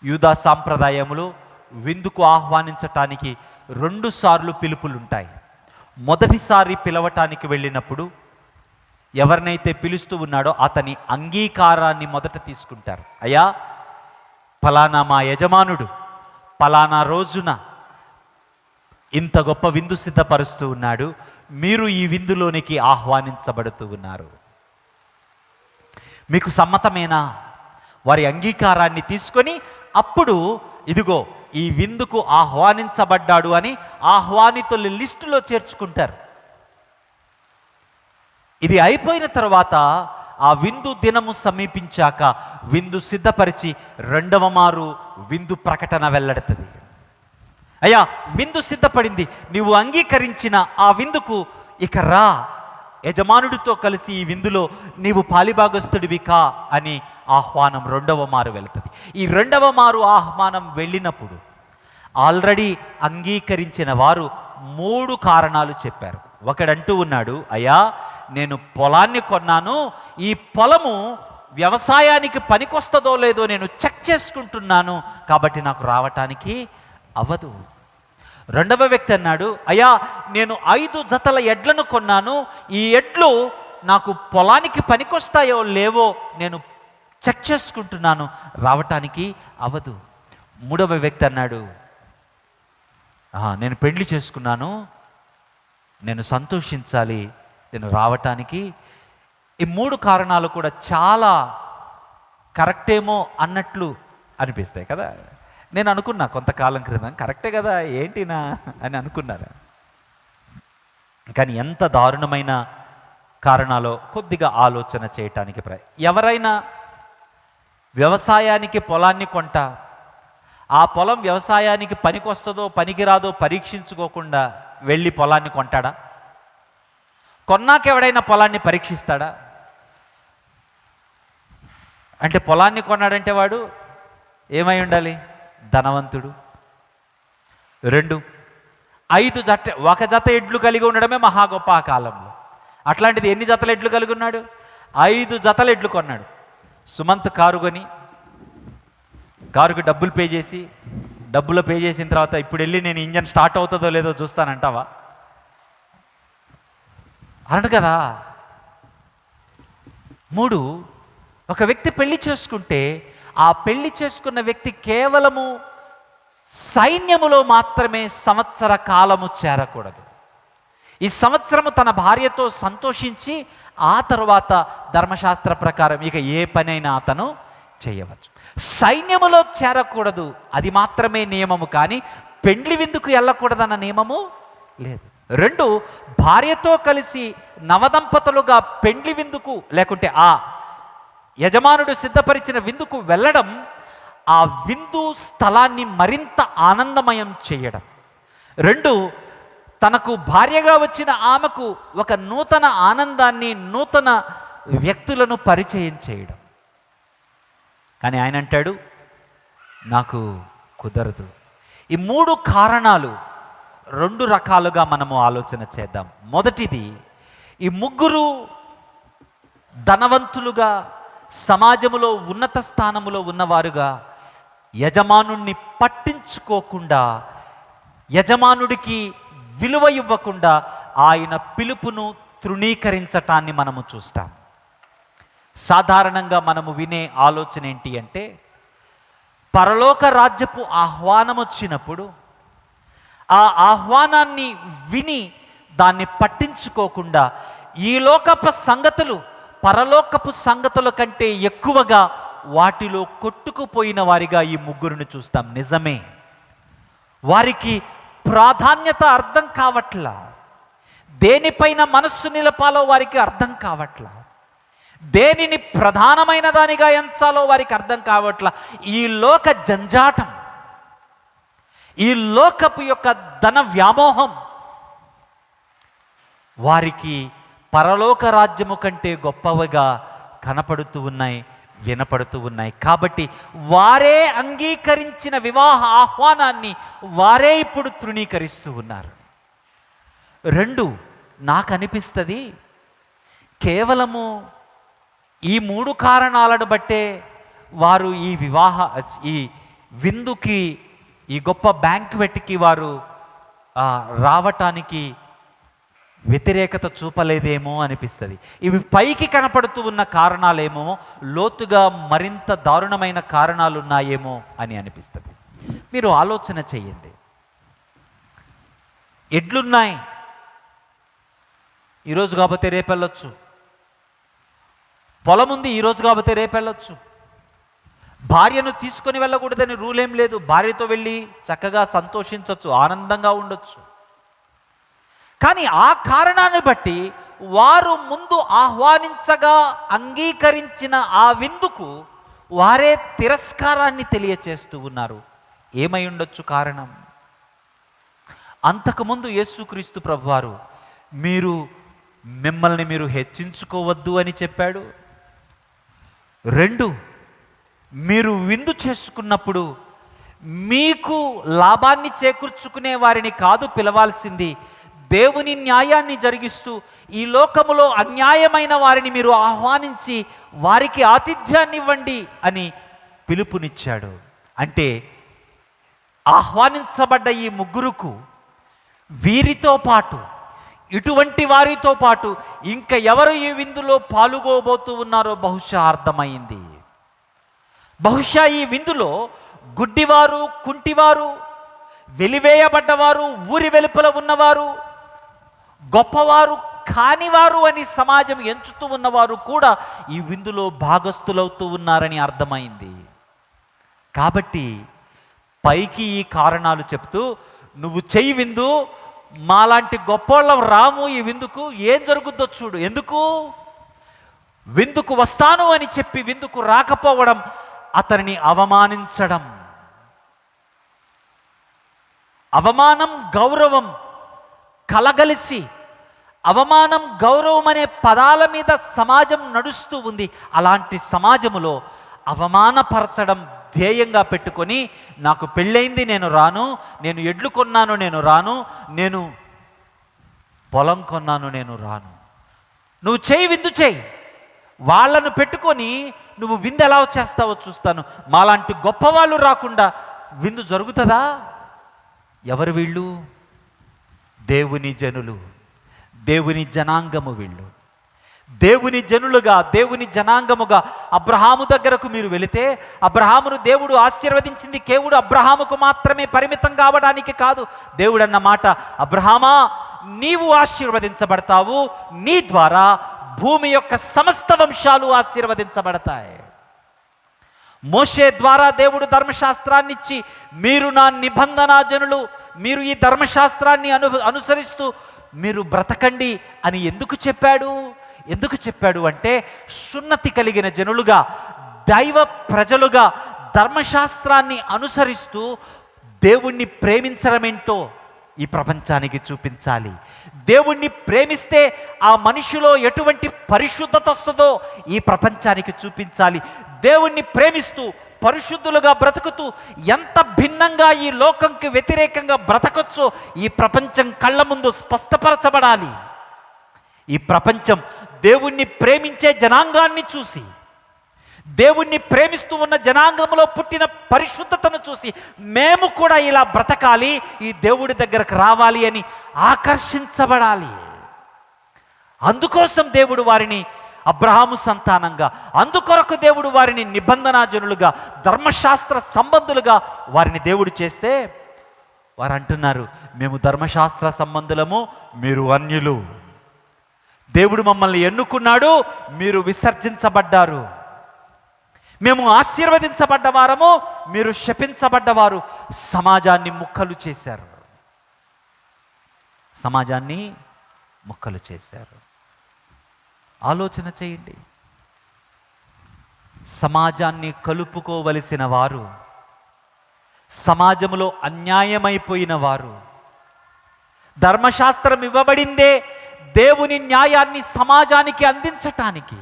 యూదా సాంప్రదాయములో విందుకు ఆహ్వానించటానికి 2 సార్లు పిలుపులుంటాయి. మొదటిసారి పిలవటానికి వెళ్ళినప్పుడు ఎవరినైతే పిలుస్తూ ఉన్నాడో అతని అంగీకారాన్ని మొదట తీసుకుంటారు. అయ్యా, ఫలానా మా యజమానుడు ఫలానా రోజున ఇంత గొప్ప విందు సిద్ధపరుస్తూ ఉన్నాడు, మీరు ఈ విందులోనికి ఆహ్వానించబడుతూ ఉన్నారు, మీకు సమ్మతమేనా? వారి అంగీకారాన్ని తీసుకొని అప్పుడు ఇదిగో ఈ విందుకు ఆహ్వానించబడ్డాడు అని ఆహ్వానితుల లిస్టులో చేర్చుకుంటారు. ఇది అయిపోయిన తర్వాత ఆ విందు దినము సమీపించాక విందు సిద్ధపరిచి 2వ మారు విందు ప్రకటన వెల్లడుతుంది. అయ్యా, విందు సిద్ధపడింది, నీవు అంగీకరించిన ఆ విందుకు ఇక రా, యజమానుడితో కలిసి ఈ విందులో నీవు పాలిభాగస్తుడివి కా అని ఆహ్వానం 2వ మారు వెళుతుంది. ఈ 2వ మారు ఆహ్వానం వెళ్ళినప్పుడు ఆల్రెడీ అంగీకరించిన వారు 3 కారణాలు చెప్పారు. ఒకడంటూ ఉన్నాడు, అయ్యా నేను పొలాన్ని కొన్నాను, ఈ పొలము వ్యవసాయానికి పనికొస్తుందో లేదో నేను చెక్ చేసుకుంటున్నాను, కాబట్టి నాకు రావటానికి అవ్వదు. 2వ వ్యక్తి అన్నాడు, అయ్యా నేను 5 జతల ఎడ్లను కొన్నాను, ఈ ఎడ్లు నాకు పొలానికి పనికొస్తాయో లేవో నేను చెక్ చేసుకుంటున్నాను, రావటానికి అవ్వదు. 3వ వ్యక్తి అన్నాడు, నేను పెళ్లి చేసుకున్నాను, నేను సంతోషించాలి, నేను రావటానికి. ఈ 3 కారణాలు కూడా చాలా కరెక్టేమో అన్నట్లు అనిపిస్తాయి కదా. నేను అనుకున్నా కొంతకాలం క్రితం, కరెక్టే కదా ఏంటినా అని అనుకున్నారా? కానీ ఎంత దారుణమైన కారణాలో కొద్దిగా ఆలోచన చేయటానికి ఎవరైనా వ్యవసాయానికి పొలాన్ని కొంటా, ఆ పొలం వ్యవసాయానికి పనికొస్తుందో పనికిరాదో పరీక్షించుకోకుండా వెళ్ళి పొలాన్ని కొంటాడా? కొన్నాక ఎవడైనా పొలాన్ని పరీక్షిస్తాడా? అంటే పొలాన్ని కొన్నాడంటే వాడు ఏమై ఉండాలి? ధనవంతుడు. 2, 5 ఒక జత ఎడ్లు కలిగి ఉండడమే మహా గొప్ప ఆ కాలంలో. అట్లాంటిది ఎన్ని జతల ఎడ్లు కలిగి ఉన్నాడు? 5 జతల ఎడ్లు కొన్నాడు. సుమంత్ కారు కొని, కారుకి డబ్బులు పే చేసి, డబ్బులు పే చేసిన తర్వాత ఇప్పుడు వెళ్ళి నేను ఇంజన్ స్టార్ట్ అవుతుందో లేదో చూస్తానంటావా? అన్నట్టు కదా. 3, ఒక వ్యక్తి పెళ్లి చేసుకుంటే ఆ పెళ్లి చేసుకున్న వ్యక్తి కేవలము సైన్యములో మాత్రమే సంవత్సర కాలము చేరకూడదు. ఈ సంవత్సరము తన భార్యతో సంతోషించి ఆ తర్వాత ధర్మశాస్త్ర ప్రకారం ఇక ఏ పనైనా అతను చేయవచ్చు. సైన్యములో చేరకూడదు, అది మాత్రమే నియమము. కానీ పెండ్లి విందుకు వెళ్ళకూడదన్న నియమము లేదు. 2, భార్యతో కలిసి నవదంపతులుగా పెండ్లి విందుకు లేకుంటే ఆ యజమానుడు సిద్ధపరిచిన విందుకు వెళ్ళడం, ఆ విందు స్థలాన్ని మరింత ఆనందమయం చేయడం. 2, తనకు భార్యగా వచ్చిన ఆమెకు ఒక నూతన ఆనందాన్ని, నూతన వ్యక్తులను పరిచయం చేయడం. కానీ ఆయన అంటాడు, నాకు కుదరదు. ఈ 3 కారణాలు 2 రకాలుగా మనము ఆలోచన చేద్దాం. మొదటిది, ఈ 3 ధనవంతులుగా, సమాజములో ఉన్నత స్థానములో ఉన్నవారుగా యజమానుణ్ణి పట్టించుకోకుండా, యజమానుడికి విలువ ఇవ్వకుండా ఆయన పిలుపును తృణీకరించటాన్ని మనము చూస్తాం. సాధారణంగా మనము వినే ఆలోచన ఏంటి అంటే, పరలోక రాజ్యపు ఆహ్వానం వచ్చినప్పుడు ఆ ఆహ్వానాన్ని విని దాన్ని పట్టించుకోకుండా ఈ లోకపు సంగతులు పరలోకపు సంగతుల కంటే ఎక్కువగా వాటిలో కొట్టుకుపోయిన వారిగా ఈ 3ని చూస్తాం. నిజమే, వారికి ప్రాధాన్యత అర్థం కావట్లా, దేనిపైన మనస్సు నిలపాలో వారికి అర్థం కావట్లా, దేనిని ప్రధానమైన దానిగా ఎంచాలో వారికి అర్థం కావట్లా. ఈ లోక జంజాటం, ఈ లోకపు యొక్క ధన వ్యామోహం వారికి పరలోక రాజ్యము కంటే గొప్పవిగా కనపడుతూ ఉన్నాయి, వినపడుతూ ఉన్నాయి. కాబట్టి వారే అంగీకరించిన వివాహ ఆహ్వానాన్ని వారే ఇప్పుడు తృణీకరిస్తూ ఉన్నారు. 2, నాకు అనిపిస్తుంది కేవలము ఈ 3 కారణాలను బట్టే వారు ఈ విందుకి, ఈ గొప్ప బ్యాంక్వెట్కి వారు రావటానికి వ్యతిరేకత చూపలేదేమో అనిపిస్తుంది. ఇవి పైకి కనపడుతూ ఉన్న కారణాలేమో లోతుగా మరింత దారుణమైన కారణాలు ఉన్నాయేమో అని అనిపిస్తుంది. మీరు ఆలోచన చెయ్యండి. ఎడ్లున్నాయి, ఈరోజు కాకపోతే రేపు వెళ్ళొచ్చు. పొలం ఉంది, ఈరోజు కాకపోతే రేపు వెళ్ళొచ్చు. భార్యను తీసుకొని వెళ్ళకూడదని రూల్ ఏం లేదు. భార్యతో వెళ్ళి చక్కగా సంతోషించవచ్చు, ఆనందంగా ఉండొచ్చు. కానీ ఆ కారణాన్ని బట్టి వారు ముందు ఆహ్వానించగా అంగీకరించిన ఆ విందుకు వారే తిరస్కారాన్ని తెలియచేస్తూ ఉన్నారు. ఏమై ఉండొచ్చు కారణం? అంతకుముందు యేసుక్రీస్తు ప్రభువారు మిమ్మల్ని మీరు హెచ్చించుకోవద్దు అని చెప్పాడు. 2, మీరు విందు చేసుకున్నప్పుడు మీకు లాభాన్ని చేకూర్చుకునే వారిని కాదు పిలవాల్సింది, దేవుని న్యాయాన్ని జరిగిస్తూ ఈ లోకములో అన్యాయమైన వారిని మీరు ఆహ్వానించి వారికి ఆతిథ్యాన్ని ఇవ్వండి అని పిలుపునిచ్చాడు. అంటే ఆహ్వానించబడ్డ ఈ 3కు వీరితో పాటు, ఇటువంటి వారితో పాటు ఇంకా ఎవరు ఈ విందులో పాల్గొబోతూ ఉన్నారో బహుశా అర్థమైంది. బహుశా ఈ విందులో గుడ్డివారు, కుంటివారు, వెలివేయబడ్డవారు, ఊరి వెలుపల ఉన్నవారు, గొప్పవారు కానివారు అని సమాజం ఎంచుతూ ఉన్నవారు కూడా ఈ విందులో భాగస్థులవుతూ ఉన్నారని అర్థమైంది. కాబట్టి పైకి ఈ కారణాలు చెప్తూ నువ్వు చెయ్యి విందు, మాలాంటి గొప్పోళ్ళం రాము ఈ విందుకు, ఏం జరుగుద్దో చూడు. ఎందుకు? విందుకు వస్తాను అని చెప్పి విందుకు రాకపోవడం అతనిని అవమానించడం. అవమానం గౌరవం కలగలిసి, అవమానం గౌరవం అనే పదాల మీద సమాజం నడుస్తూ ఉంది. అలాంటి సమాజములో అవమానపరచడం ధ్యేయంగా పెట్టుకొని, నాకు పెళ్ళయింది నేను రాను, నేను ఎడ్లు కొన్నాను నేను రాను, నేను పొలం కొన్నాను నేను రాను. నువ్వు చేయి విందు చేయి, వాళ్ళను పెట్టుకొని నువ్వు విందు ఎలా చేస్తావో చూస్తాను. మాలాంటి గొప్పవాళ్ళు రాకుండా విందు జరుగుతుందా? ఎవరు వీళ్ళు? దేవుని జనులు, దేవుని జనాంగము. వీళ్ళు దేవుని జనులుగా, దేవుని జనాంగముగా అబ్రహాము దగ్గరకు మీరు వెళితే, అబ్రహామును దేవుడు ఆశీర్వదించింది కేవలం అబ్రహాముకు మాత్రమే పరిమితం కావడానికి కాదు. దేవుడు అన్న మాట, అబ్రహామా నీవు ఆశీర్వదించబడతావు, నీ ద్వారా భూమి యొక్క సమస్త వంశాలు ఆశీర్వదించబడతాయి. మోషే ద్వారా దేవుడు ధర్మశాస్త్రాన్ని ఇచ్చి, మీరు నా నిబంధన జనులు, మీరు ఈ ధర్మశాస్త్రాన్ని అనుసరిస్తూ మీరు బ్రతకండి అని ఎందుకు చెప్పాడు? ఎందుకు చెప్పాడు అంటే, సున్నతి కలిగిన జనులుగా, దైవ ప్రజలుగా ధర్మశాస్త్రాన్ని అనుసరిస్తూ దేవుణ్ణి ప్రేమించడమేంటో ఈ ప్రపంచానికి చూపించాలి. దేవుణ్ణి ప్రేమిస్తే ఆ మనిషిలో ఎటువంటి పరిశుద్ధత వస్తుందో ఈ ప్రపంచానికి చూపించాలి. దేవుణ్ణి ప్రేమిస్తూ పరిశుద్ధులుగా బ్రతుకుతూ ఎంత భిన్నంగా ఈ లోకంకి వ్యతిరేకంగా బ్రతకొచ్చో ఈ ప్రపంచం కళ్ళ ముందు స్పష్టపరచబడాలి. ఈ ప్రపంచం దేవుణ్ణి ప్రేమించే జనాంగాన్ని చూసి, దేవుణ్ణి ప్రేమిస్తూ ఉన్న జనాంగంలో పుట్టిన పరిశుద్ధతను చూసి మేము కూడా ఇలా బ్రతకాలి, ఈ దేవుడి దగ్గరకు రావాలి అని ఆకర్షించబడాలి. అందుకోసం దేవుడు వారిని అబ్రహాము సంతానంగా, అందుకొరకు దేవుడు వారిని నిబంధనా జనులుగా, ధర్మశాస్త్ర సంబంధులుగా వారిని దేవుడు చేస్తే, వారు అంటున్నారు, మేము ధర్మశాస్త్ర సంబంధులము, మీరు అన్యులు. దేవుడు మమ్మల్ని ఎన్నుకున్నాడు, మీరు విసర్జించబడ్డారు. మేము ఆశీర్వదించబడ్డవారము, మీరు శపించబడ్డవారు. సమాజాన్ని ముక్కలు చేశారు, సమాజాన్ని ముక్కలు చేశారు. ఆలోచన చేయండి. సమాజాన్ని కలుపుకోవలసిన వారు, సమాజంలో అన్యాయమైపోయిన వారు, ధర్మశాస్త్రం ఇవ్వబడిందే దేవుని న్యాయాన్ని సమాజానికి అందించటానికి.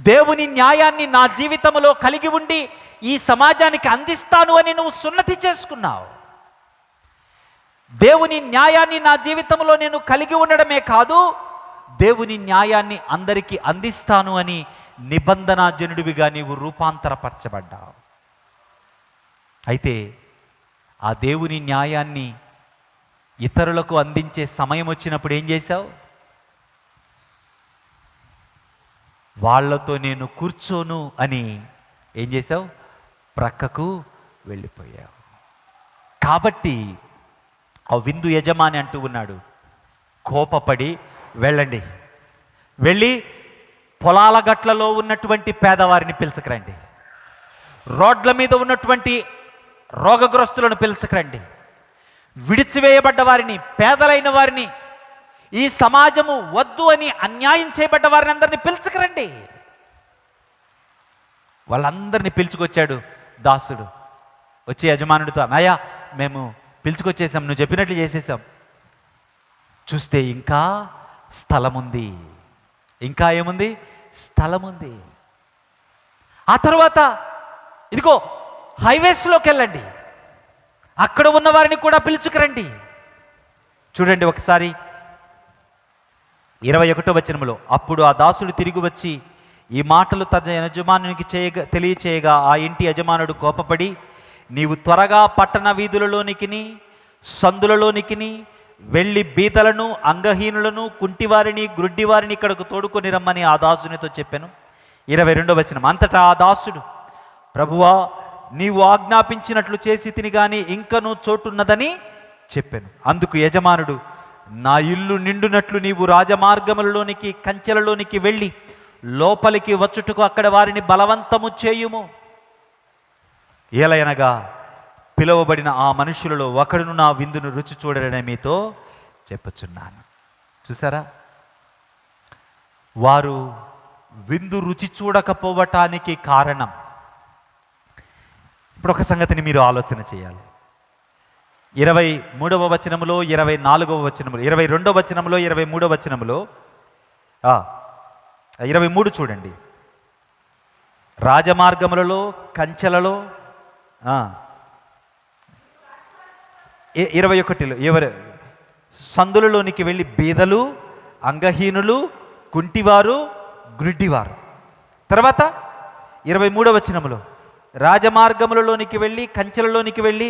దేవుని న్యాయాన్ని నా జీవితంలో కలిగి ఉండి ఈ సమాజానికి అందిస్తాను అని నువ్వు సున్నతి చేసుకున్నావు. దేవుని న్యాయాన్ని నా జీవితంలో నేను కలిగి ఉండడమే కాదు, దేవుని న్యాయాన్ని అందరికీ అందిస్తాను అని నిబంధనా జనుడివిగా నీవు రూపాంతరపరచబడ్డావు. అయితే ఆ దేవుని న్యాయాన్ని ఇతరులకు అందించే సమయం వచ్చినప్పుడు ఏం చేశావు? వాళ్ళతో నేను కూర్చోను అని ఏం చేశావు? ప్రక్కకు వెళ్ళిపోయావు. కాబట్టి ఆ విందు యజమాని అంటూ ఉన్నాడు, కోపపడి వెళ్ళండి, వెళ్ళి పొలాల గట్లలో ఉన్నటువంటి పేదవారిని పిలుచుకురండి, రోడ్ల మీద ఉన్నటువంటి రోగగ్రస్తులను పిలుచుకురండి, విడిచివేయబడ్డ వారిని, పేదలైన వారిని, ఈ సమాజము వద్దు అని అన్యాయం చేయబడ్డ వారిని అందరినీ పిలుచుకురండి. వాళ్ళందరినీ పిలుచుకొచ్చాడు దాసుడు. వచ్చి యజమానుడితో, అయ్యా మేము పిలుచుకొచ్చేసాం, నువ్వు చెప్పినట్లు చేసేసాం. చూస్తే ఇంకా స్థలం ఉంది. ఇంకా ఏముంది? స్థలం ఉంది. ఆ తర్వాత ఇదిగో హైవేస్లోకి వెళ్ళండి, అక్కడ ఉన్న వారిని కూడా పిలుచుకురండి. చూడండి ఒకసారి 21వ వచనములో, అప్పుడు ఆ దాసుడు తిరిగి వచ్చి ఈ మాటలు తన యజమానునికి తెలియచేయగా ఆ ఇంటి యజమానుడు కోపపడి, నీవు త్వరగా పట్టణ వీధులలోనికిని సందులలోనికిని వెళ్ళి బీదలను, అంగహీనులను, కుంటివారిని, గ్రుడ్డివారిని ఇక్కడకు తోడుకొని రమ్మని ఆ దాసునితో చెప్పాను. 22వ వచనం, అంతటా ఆ దాసుడు, ప్రభువా నీవు ఆజ్ఞాపించినట్లు చేసి తిని గాని ఇంకనూ చోటున్నదని చెప్పాను. అందుకు యజమానుడు, నా ఇల్లు నిండునట్లు నీవు రాజమార్గములలోనికి, కంచెలలోనికి వెళ్ళి లోపలికి వచ్చుటకు అక్కడ వారిని బలవంతము చేయుము. ఏలయనగా పిలువబడిన ఆ మనుషులలో ఒకడును నా విందును రుచి చూడడని మీతో చెప్పుచున్నాను. చూసారా, వారు విందు రుచి చూడకపోవటానికి కారణం. ఇప్పుడు ఒక సంగతిని మీరు ఆలోచన చేయాలి. 23వ వచనములో, 24వ వచనములో, 22వ వచనములో, 23వ వచనములో 23 చూడండి. రాజమార్గములలో, కంచెలలో, 21లో సందులలోనికి వెళ్ళి బీదలు, అంగహీనులు, కుంటివారు, గ్రుడ్డివారు. తర్వాత 23వ వచనములో రాజమార్గములలోనికి వెళ్ళి, కంచెలలోనికి వెళ్ళి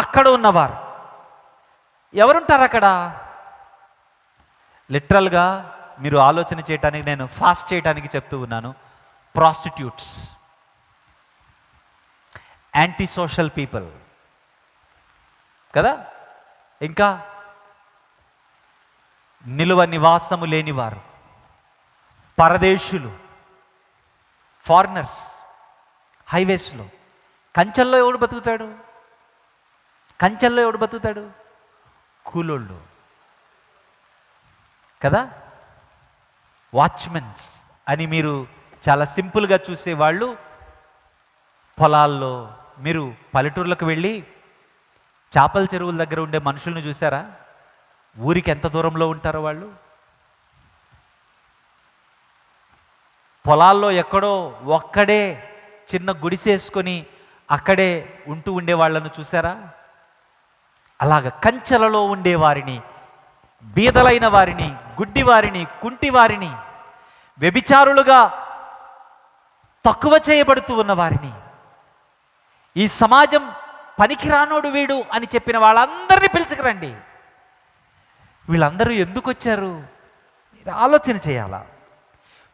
అక్కడ ఉన్నవారు. ఎవరుంటారు అక్కడ? లిటరల్గా మీరు ఆలోచన చేయటానికి, నేను ఫాస్ట్ చేయడానికి చెప్తూ ఉన్నాను. ప్రాస్టిట్యూట్స్, యాంటీ సోషల్ పీపుల్ కదా, ఇంకా నిలువ నివాసము లేనివారు, పరదేశులు, ఫారినర్స్, హైవేస్లో. కంచెల్లో ఎవడు బతుకుతాడు? కంచెల్లో ఎవడు బతుకుతాడు? కూలోళ్ళు కదా, వాచ్మెన్స్ అని మీరు చాలా సింపుల్గా చూసేవాళ్ళు పొలాల్లో. మీరు పల్లెటూర్లకు వెళ్ళి చేపల చెరువుల దగ్గర ఉండే మనుషులను చూసారా? ఊరికి ఎంత దూరంలో ఉంటారో వాళ్ళు. పొలాల్లో ఎక్కడో ఒక్కడే చిన్న గుడిసేసుకొని అక్కడే ఉంటూ ఉండే వాళ్ళను చూసారా? అలాగ కంచెలలో ఉండేవారిని, బీదలైన వారిని, గుడ్డివారిని, కుంటివారిని, వ్యభిచారులుగా తక్కువ చేయబడుతూ ఉన్న వారిని, ఈ సమాజం పనికిరానోడు వీడు అని చెప్పిన వాళ్ళందరినీ పిలుచుకురండి. వీళ్ళందరూ ఎందుకు వచ్చారు? ఆలోచన చేయాలా.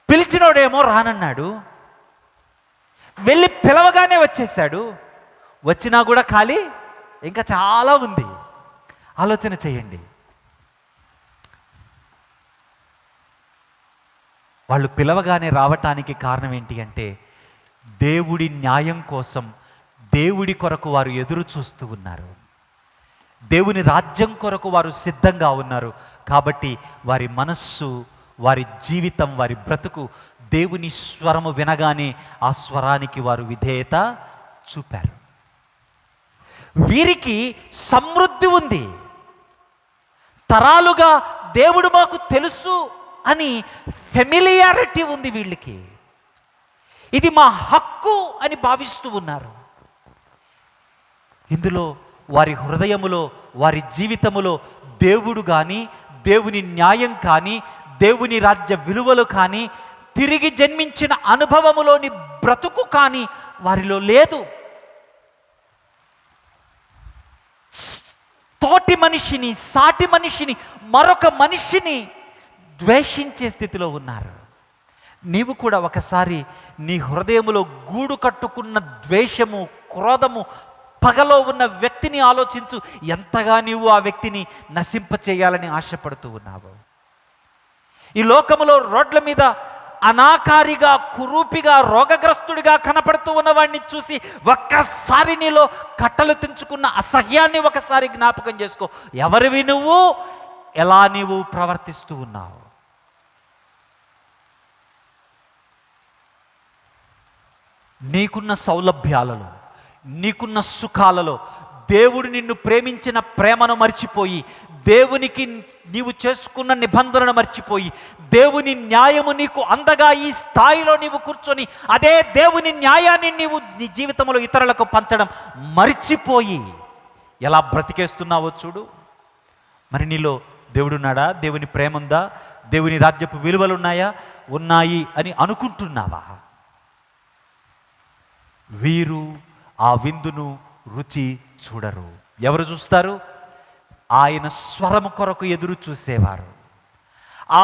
పిలిచినోడేమో రానన్నాడు, వెళ్ళి పిలవగానే వచ్చేసాడు. వచ్చినా కూడా ఖాళీ ఇంకా చాలా ఉంది. ఆలోచన చేయండి. వాళ్ళు పిలవగానే రావటానికి కారణం ఏంటి అంటే, దేవుడి న్యాయం కోసం, దేవుడి కొరకు వారు ఎదురు చూస్తూ ఉన్నారు. దేవుని రాజ్యం కొరకు వారు సిద్ధంగా ఉన్నారు. కాబట్టి వారి మనస్సు, వారి జీవితం, వారి బ్రతుకు దేవుని స్వరము వినగానే ఆ స్వరానికి వారు విధేయత చూపారు. వీరికి సమృద్ధి ఉంది. తరాలుగా దేవుడు మాకు తెలుసు అని ఫెమిలియారిటీ ఉంది వీళ్ళకి. ఇది మా హక్కు అని భావిస్తూ ఉన్నారు. ఇందులో వారి హృదయములో, వారి జీవితములో దేవుడు కానీ, దేవుని న్యాయం కానీ, దేవుని రాజ్య విలువలు కానీ, తిరిగి జన్మించిన అనుభవములోని బ్రతుకు కానీ వారిలో లేదు. తోటి మనిషిని, సాటి మనిషిని, మరొక మనిషిని ద్వేషించే స్థితిలో ఉన్నారు. నీవు కూడా ఒకసారి నీ హృదయములో గూడు కట్టుకున్న ద్వేషము, క్రోధము, పగలో ఉన్న వ్యక్తిని ఆలోచించు. ఎంతగా నీవు ఆ వ్యక్తిని నశింపచేయాలని ఆశపడుతూ ఉన్నావు. ఈ లోకములో రోడ్ల మీద అనాకారిగా, కురూపిగా, రోగగ్రస్తుడిగా కనపడుతూ ఉన్నవాడిని చూసి ఒక్కసారి నీలో కట్టలు తెంచుకున్న అసహ్యాన్ని ఒకసారి జ్ఞాపకం చేసుకో. ఎవరివి నువ్వు? ఎలా నీవు ప్రవర్తిస్తూ ఉన్నావు? నీకున్న సౌలభ్యాలలో, నీకున్న సుఖాలలో దేవుడు నిన్ను ప్రేమించిన ప్రేమను మర్చిపోయి, దేవునికి నీవు చేసుకున్న నిబంధనను మర్చిపోయి, దేవుని న్యాయము నీకు అందగా ఈ స్థాయిలో నీవు కూర్చొని అదే దేవుని న్యాయాన్ని నీవు నీ జీవితంలో ఇతరులకు పంచడం మర్చిపోయి ఎలా బ్రతికేస్తున్నావో చూడు. మరి నీలో దేవుడున్నాడా? దేవుని ప్రేమ ఉందా? దేవుని రాజ్యపు విలువలు ఉన్నాయా? ఉన్నాయి అని అనుకుంటున్నావా? వీరు ఆ విందును రుచి చూడరు. ఎవరు చూస్తారు? ఆయన స్వరము కొరకు ఎదురు చూసేవారు.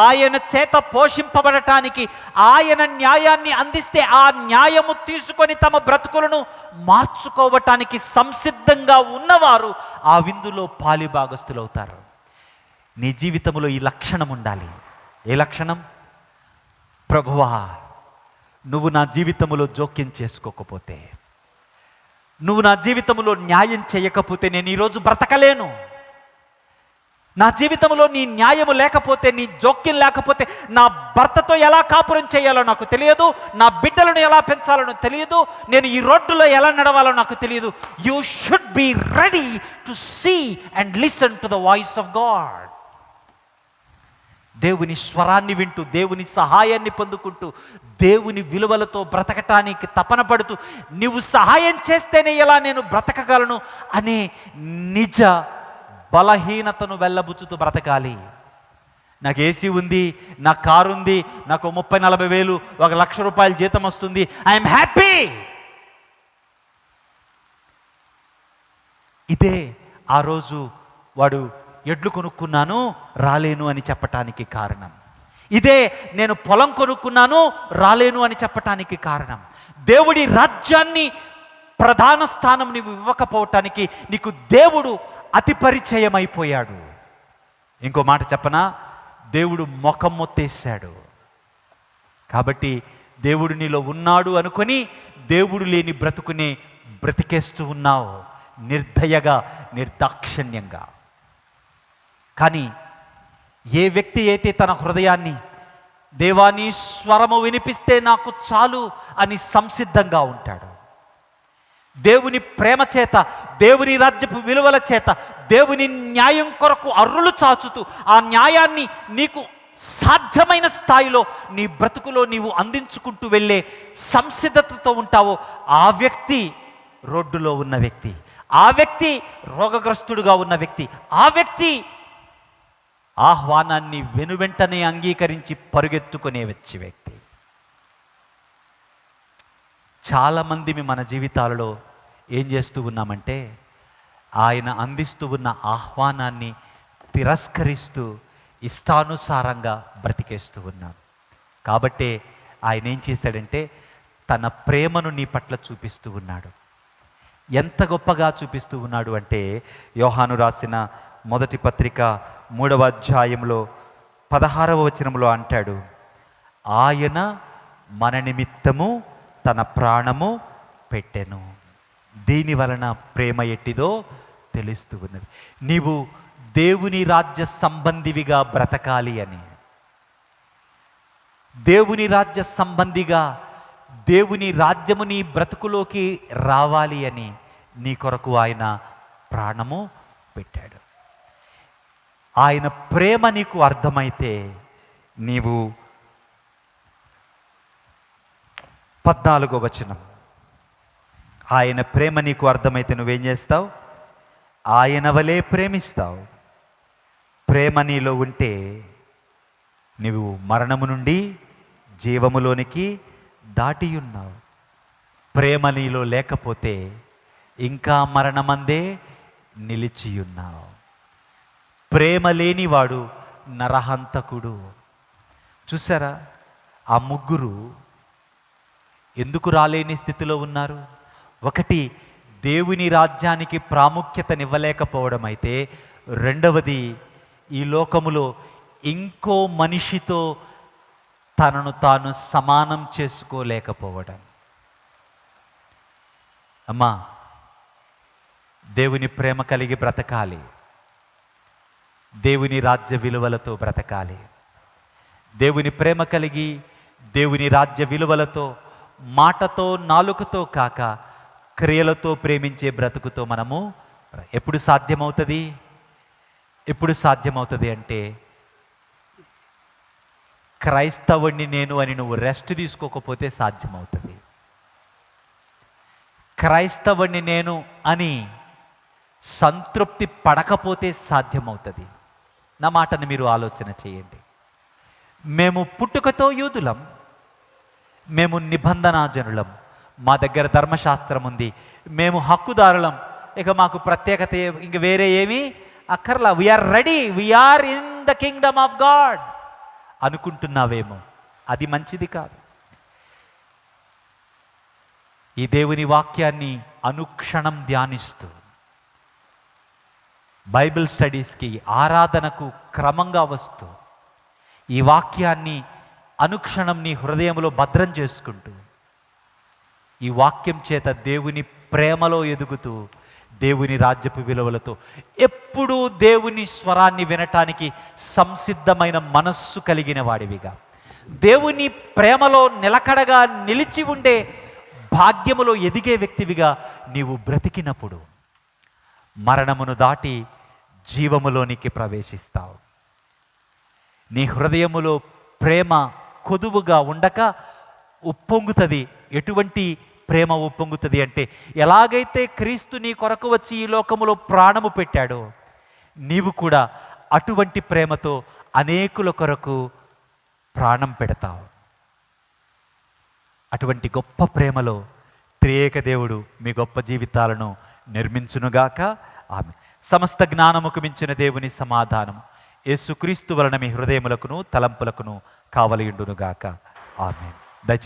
ఆయన చేత పోషింపబడటానికి, ఆయన న్యాయాన్ని అందిస్తే ఆ న్యాయము తీసుకొని తమ బ్రతుకులను మార్చుకోవటానికి సంసిద్ధంగా ఉన్నవారు ఆ విందులో పాలిభాగస్తులవుతారు. నీ జీవితంలో ఈ లక్షణం ఉండాలి. ఏ లక్షణం? ప్రభువా, నువ్వు నా జీవితంలో జోక్యం చేసుకోకపోతే, నువ్వు నా జీవితంలో న్యాయం చేయకపోతే నేను ఈరోజు బ్రతకలేను. నా జీవితంలో నీ న్యాయము లేకపోతే, నీ జోక్యం లేకపోతే నా భర్తతో ఎలా కాపురం చేయాలో నాకు తెలియదు, నా బిడ్డలను ఎలా పెంచాలో తెలియదు, నేను ఈ రోడ్డులో ఎలా నడవాలో నాకు తెలియదు. You should be ready to see and listen to the voice of God. దేవుని స్వరాన్ని వింటూ, దేవుని సహాయాన్ని పొందుకుంటూ, దేవుని విలువలతో బ్రతకటానికి తపన పడుతూ, నీవు సహాయం చేస్తేనే ఎలా నేను బ్రతకగలను అనే నిజ బలహీనతను వెళ్ళబుచ్చుతూ బ్రతకాలి. నాకు ఏసీ ఉంది, నా కారు ఉంది, నాకు 30-40 వేలు, 1 లక్ష రూపాయల జీతం వస్తుంది, ఐఎమ్ హ్యాపీ. ఇదే ఆ రోజు వాడు ఎడ్లు కొనుక్కున్నాను రాలేను అని చెప్పటానికి కారణం. ఇదే నేను పొలం కొనుక్కున్నాను రాలేను అని చెప్పటానికి కారణం. దేవుడి రాజ్యాన్ని ప్రధాన స్థానం నీవు ఇవ్వకపోవటానికి నీకు దేవుడు అతి పరిచయం అయిపోయాడు. ఇంకో మాట చెప్పనా, దేవుడు ముఖం మొత్తేశాడు. కాబట్టి దేవుడు నీలో ఉన్నాడు అనుకొని దేవుడు లేని బ్రతుకుని బ్రతికేస్తూ ఉన్నావు, నిర్దయగా, నిర్దాక్షిణ్యంగా. కానీ ఏ వ్యక్తి అయితే తన హృదయాన్ని దేవాని స్వరము వినిపిస్తే నాకు చాలు అని సంసిద్ధంగా ఉంటాడు, దేవుని ప్రేమ చేత, దేవుని రాజ్యపు విలువల చేత, దేవుని న్యాయం కొరకు అర్రులు చాచుతూ ఆ న్యాయాన్ని నీకు సాధ్యమైన స్థాయిలో నీ బ్రతుకులో నీవు అందించుకుంటూ వెళ్ళే సంసిద్ధతతో ఉంటావో ఆ వ్యక్తి రోడ్డులో ఉన్న వ్యక్తి, ఆ వ్యక్తి రోగగ్రస్తుడుగా ఉన్న వ్యక్తి, ఆ వ్యక్తి ఆహ్వానాన్ని వెనువెంటనే అంగీకరించి పరుగెత్తుకునే వచ్చే వ్యక్తి. చాలామంది మన జీవితాలలో ఏం చేస్తూ ఉన్నామంటే ఆయన అందిస్తూ ఉన్న ఆహ్వానాన్ని తిరస్కరిస్తూ ఇష్టానుసారంగా బ్రతికేస్తూ ఉన్నాం. కాబట్టే ఆయన ఏం చేశాడంటే తన ప్రేమను నీ పట్ల చూపిస్తూ ఉన్నాడు. ఎంత గొప్పగా చూపిస్తూ ఉన్నాడు అంటే యోహాను రాసిన మొదటి పత్రిక 3వ అధ్యాయంలో 16వ వచనంలో అంటాడు, ఆయన మన నిమిత్తము తన ప్రాణము పెట్టెను, దీని వలన ప్రేమ ఎట్టిదో తెలుస్తూ ఉన్నది. నీవు దేవుని రాజ్య సంబంధివిగా బ్రతకాలి అని, దేవుని రాజ్య సంబంధిగా దేవుని రాజ్యము నీ బ్రతుకులోకి రావాలి అని నీ కొరకు ఆయన ప్రాణము పెట్టాడు. ఆయన ప్రేమ నీకు అర్థమైతే నీవు 14వ వచనం, ఆయన ప్రేమ నీకు అర్థమైతే నువ్వేం చేస్తావు? ఆయన వలే ప్రేమిస్తావు. ప్రేమ నీలో ఉంటే నీవు మరణము నుండి జీవములోనికి దాటి ఉన్నావు. ప్రేమ నీలో లేకపోతే ఇంకా మరణమందే నిలిచి ఉన్నావు. ప్రేమ లేనివాడు నరహంతకుడు. చూసారా, ఆ ముగ్గురు ఎందుకు రాలేని స్థితిలో ఉన్నారు? ఒకటి, దేవుని రాజ్యానికి ప్రాముఖ్యతనివ్వలేకపోవడం అయితే, రెండవది ఈ లోకములో ఇంకో మనిషితో తనను తాను సమానం చేసుకోలేకపోవడం. అమ్మా, దేవుని ప్రేమ కలిగి బ్రతకాలి, దేవుని రాజ్య విలువలతో బ్రతకాలి. దేవుని ప్రేమ కలిగి దేవుని రాజ్య విలువలతో, మాటతో, నాలుకతో కాక క్రియలతో ప్రేమించే బ్రతుకుతో మనము ఎప్పుడు సాధ్యమవుతుంది? ఎప్పుడు సాధ్యమవుతుంది అంటే, క్రైస్తవుణ్ణి నేను అని నువ్వు రెస్ట్ తీసుకోకపోతే సాధ్యమవుతుంది. క్రైస్తవుణ్ణి నేను అని సంతృప్తి పడకపోతే సాధ్యమవుతుంది. నా మాటను మీరు ఆలోచన చేయండి. మేము పుట్టుకతో యూదులం, మేము నిబంధనాజనులం, మా దగ్గర ధర్మశాస్త్రం ఉంది, మేము హక్కుదారులం, ఇక మాకు ప్రత్యేకత ఇంక వేరే ఏమీ అక్కర్లా, we are ready, we are in the kingdom of God అనుకుంటున్నావేమో. అది మంచిది కాదు. ఈ దేవుని వాక్యాన్ని అనుక్షణం ధ్యానిస్తూ, బైబిల్ స్టడీస్కి, ఆరాధనకు క్రమంగా వస్తూ, ఈ వాక్యాన్ని అనుక్షణం నీ హృదయంలో భద్రం చేసుకుంటూ, ఈ వాక్యం చేత దేవుని ప్రేమలో ఎదుగుతూ దేవుని రాజ్యపు విలువలతో ఎప్పుడూ దేవుని స్వరాన్ని వినటానికి సంసిద్ధమైన మనస్సు కలిగిన వాడివిగా, దేవుని ప్రేమలో నిలకడగా నిలిచి ఉండే భాగ్యములో ఎదిగే వ్యక్తివిగా నీవు బ్రతికినప్పుడు మరణమును దాటి జీవములోనికి ప్రవేశిస్తావు. నీ హృదయములో ప్రేమ కొదువుగా ఉండక ఉప్పొంగుతుంది. ఎటువంటి ప్రేమ ఉప్పొంగుతుంది అంటే, ఎలాగైతే క్రీస్తు నీ కొరకు వచ్చి ఈ లోకములో ప్రాణము పెట్టాడో, నీవు కూడా అటువంటి ప్రేమతో అనేకుల కొరకు ప్రాణం పెడతావు. అటువంటి గొప్ప ప్రేమలో త్రియేక దేవుడు మీ గొప్ప జీవితాలను నిర్మించునుగాక. ఆమె సమస్త జ్ఞానముకు మించిన దేవుని సమాధానం యేసుక్రీస్తు వలన మీ హృదయములకును తలంపులకును కావలియుండునుగాక. ఆమె. దయచేసి